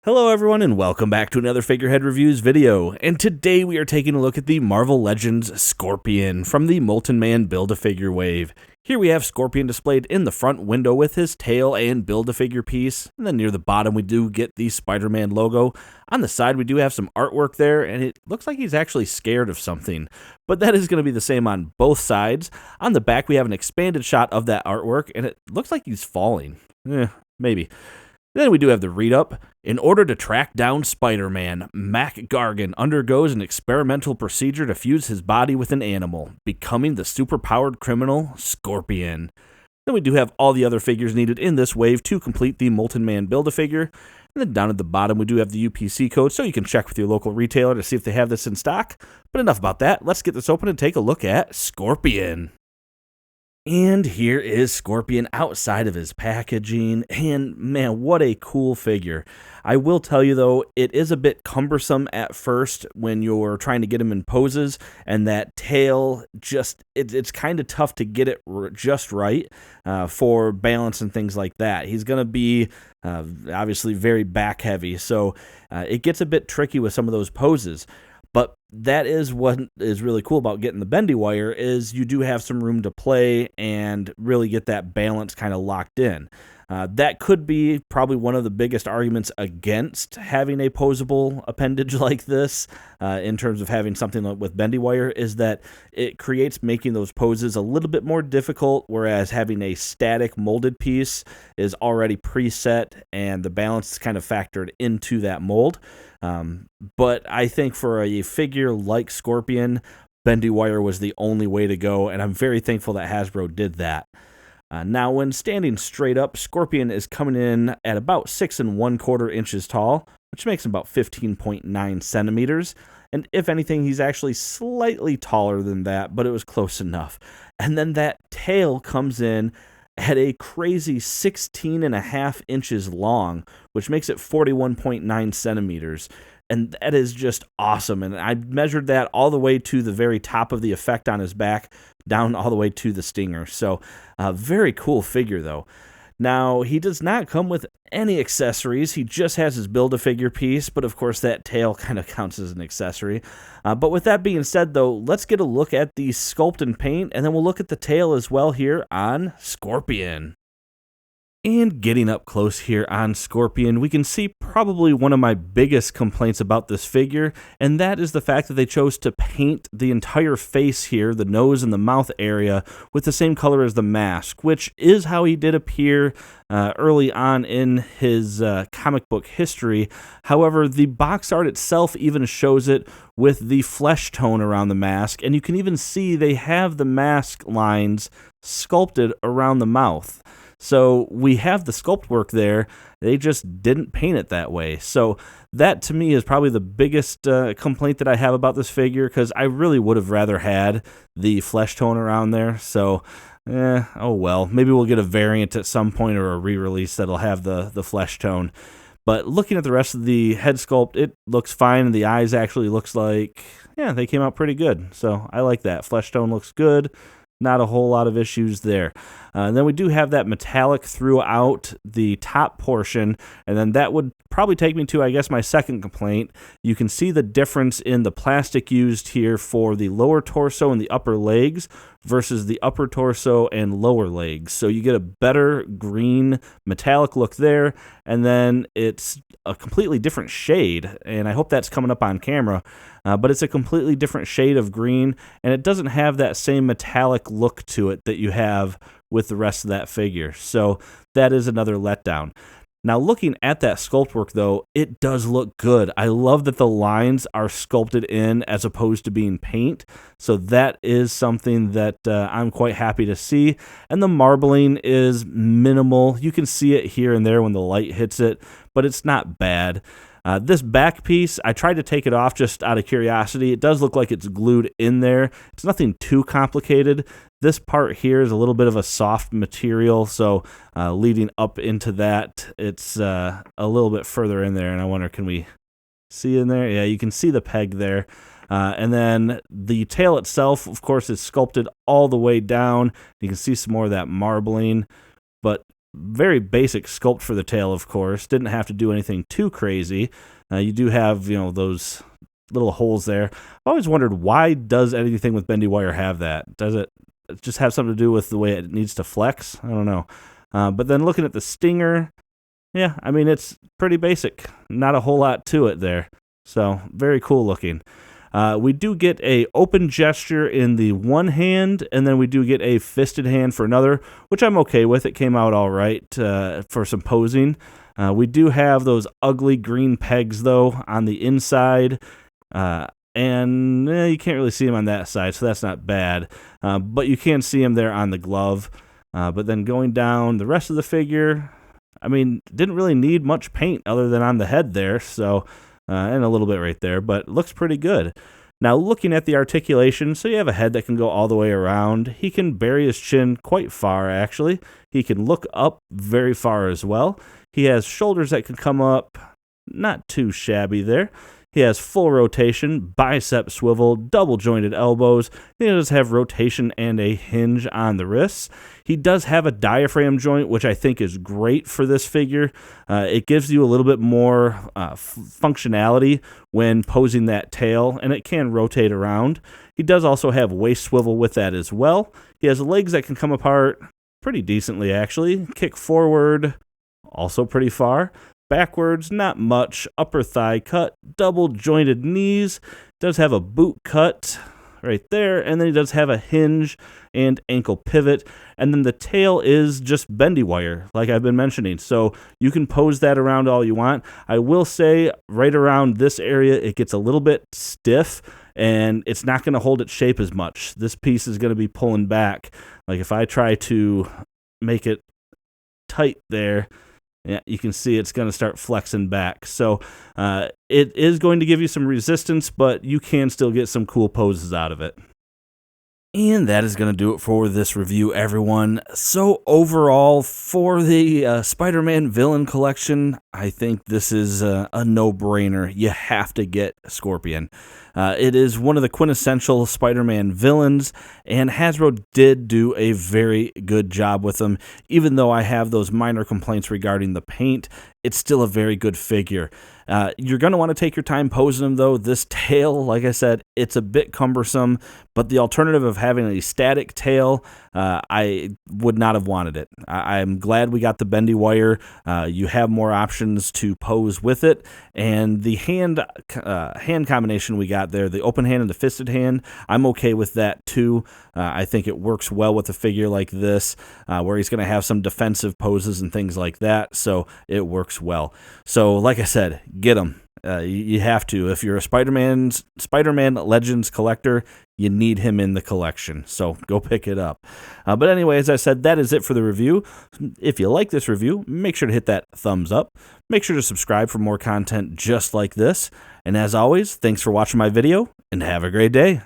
Hello everyone and welcome back to another Figurehead Reviews video, and today we are taking a look at the Marvel Legends Scorpion from the Molten Man Build-A-Figure wave. Here we have Scorpion displayed in the front window with his tail and Build-A-Figure piece, and then near the bottom we do get the Spider-Man logo. On the side we do have some artwork there, and it looks like he's actually scared of something, but that is going to be the same on both sides. On the back we have an expanded shot of that artwork, and it looks like he's falling. Maybe. Then we do have the read-up. In order to track down Spider-Man, Mac Gargan undergoes an experimental procedure to fuse his body with an animal, becoming the superpowered criminal Scorpion. Then we do have all the other figures needed in this wave to complete the Molten Man Build-A-Figure. And then down at the bottom we do have the UPC code, so you can check with your local retailer to see if they have this in stock. But enough about that, let's get this open and take a look at Scorpion. And here is Scorpion outside of his packaging, and man, what a cool figure. I will tell you though, it is a bit cumbersome at first when you're trying to get him in poses, and that tail it's kind of tough to get it just right for balance and things like that. He's going to be obviously very back heavy, so it gets a bit tricky with some of those poses. But that is what is really cool about getting the bendy wire, is you do have some room to play and really get that balance kind of locked in. That could be probably one of the biggest arguments against having a posable appendage like this, in terms of having something with bendy wire, is that it creates making those poses a little bit more difficult, whereas having a static molded piece is already preset and the balance is kind of factored into that mold. But I think for a figure like Scorpion, bendy wire was the only way to go, and I'm very thankful that Hasbro did that. Now, when standing straight up, Scorpion is coming in at about 6 1/4 inches tall, which makes him about 15.9 centimeters. And if anything, he's actually slightly taller than that, but it was close enough. And then that tail comes in at a crazy 16.5 inches long, which makes it 41.9 centimeters. And that is just awesome. And I measured that all the way to the very top of the effect on his back, down all the way to the stinger. So, very cool figure, though. Now, he does not come with any accessories. He just has his Build-A-Figure piece, but of course that tail kind of counts as an accessory. But with that being said, though, let's get a look at the sculpt and paint, and then we'll look at the tail as well here on Scorpion. And getting up close here on Scorpion, we can see probably one of my biggest complaints about this figure, and that is the fact that they chose to paint the entire face here, the nose and the mouth area, with the same color as the mask, which is how he did appear early on in his comic book history. However, the box art itself even shows it with the flesh tone around the mask, and you can even see they have the mask lines sculpted around the mouth. So we have the sculpt work there, they just didn't paint it that way. So that to me is probably the biggest complaint that I have about this figure, because I really would have rather had the flesh tone around there. So, oh well, maybe we'll get a variant at some point or a re-release that'll have the flesh tone. But looking at the rest of the head sculpt, it looks fine, and the eyes actually looks like, yeah, they came out pretty good. So I like that. Flesh tone looks good. Not a whole lot of issues there. And then we do have that metallic throughout the top portion, and then that would probably take me to, I guess, my second complaint. You can see the difference in the plastic used here for the lower torso and the upper legs versus the upper torso and lower legs. So you get a better green metallic look there, and then it's a completely different shade, and I hope that's coming up on camera, but it's a completely different shade of green, and it doesn't have that same metallic look to it that you have with the rest of that figure. So that is another letdown. Now, looking at that sculpt work, though, it does look good. I love that the lines are sculpted in as opposed to being paint. So that is something that I'm quite happy to see. And the marbling is minimal. You can see it here and there when the light hits it, but it's not bad. This back piece, I tried to take it off just out of curiosity. It does look like it's glued in there. It's nothing too complicated. This part here is a little bit of a soft material, so leading up into that, it's a little bit further in there, and I wonder, can we see in there? Yeah, you can see the peg there. And then the tail itself, of course, is sculpted all the way down. You can see some more of that marbling, but very basic sculpt for the tail, of course. Didn't have to do anything too crazy. You do have, those little holes there. I've always wondered, why does anything with bendy wire have that? Does it just have something to do with the way it needs to flex? I don't know. But then looking at the stinger, yeah, I mean, it's pretty basic. Not a whole lot to it there. So very cool looking. We do get a open gesture in the one hand, and then we do get a fisted hand for another, which I'm okay with. It came out all right for some posing. We do have those ugly green pegs, though, on the inside, and you can't really see them on that side, so that's not bad. But you can see them there on the glove. But then going down the rest of the figure, I mean, didn't really need much paint other than on the head there, so... and a little bit right there, but it looks pretty good. Now, looking at the articulation, so you have a head that can go all the way around. He can bury his chin quite far, actually. He can look up very far as well. He has shoulders that can come up, not too shabby there. He has full rotation, bicep swivel, double-jointed elbows. He does have rotation and a hinge on the wrists. He does have a diaphragm joint, which I think is great for this figure. It gives you a little bit more functionality when posing that tail, and it can rotate around. He does also have waist swivel with that as well. He has legs that can come apart pretty decently, actually. Kick forward, also pretty far. Backwards, not much. Upper thigh cut, double jointed knees. Does have a boot cut right there, and then he does have a hinge and ankle pivot. And then the tail is just bendy wire, like I've been mentioning. So you can pose that around all you want. I will say right around this area, it gets a little bit stiff, and it's not going to hold its shape as much. This piece is going to be pulling back. Like if I try to make it tight there, yeah, you can see it's going to start flexing back. So it is going to give you some resistance, but you can still get some cool poses out of it. And that is going to do it for this review, everyone. So overall, for the Spider-Man villain collection, I think this is a no-brainer. You have to get Scorpion. It is one of the quintessential Spider-Man villains, and Hasbro did do a very good job with them. Even though I have those minor complaints regarding the paint, it's still a very good figure. You're going to want to take your time posing them, though. This tail, like I said, it's a bit cumbersome, but the alternative of having a static tail, I would not have wanted it. I'm glad we got the bendy wire. You have more options to pose with it, and the hand combination we got there, the open hand and the fisted hand, I'm okay with that too. I think it works well with a figure like this, where he's going to have some defensive poses and things like that, so it works well. So, like I said, get them. You have to. If you're a Spider-Man Legends collector, you need him in the collection. So go pick it up. But anyway, as I said, that is it for the review. If you like this review, make sure to hit that thumbs up. Make sure to subscribe for more content just like this. And as always, thanks for watching my video, and have a great day.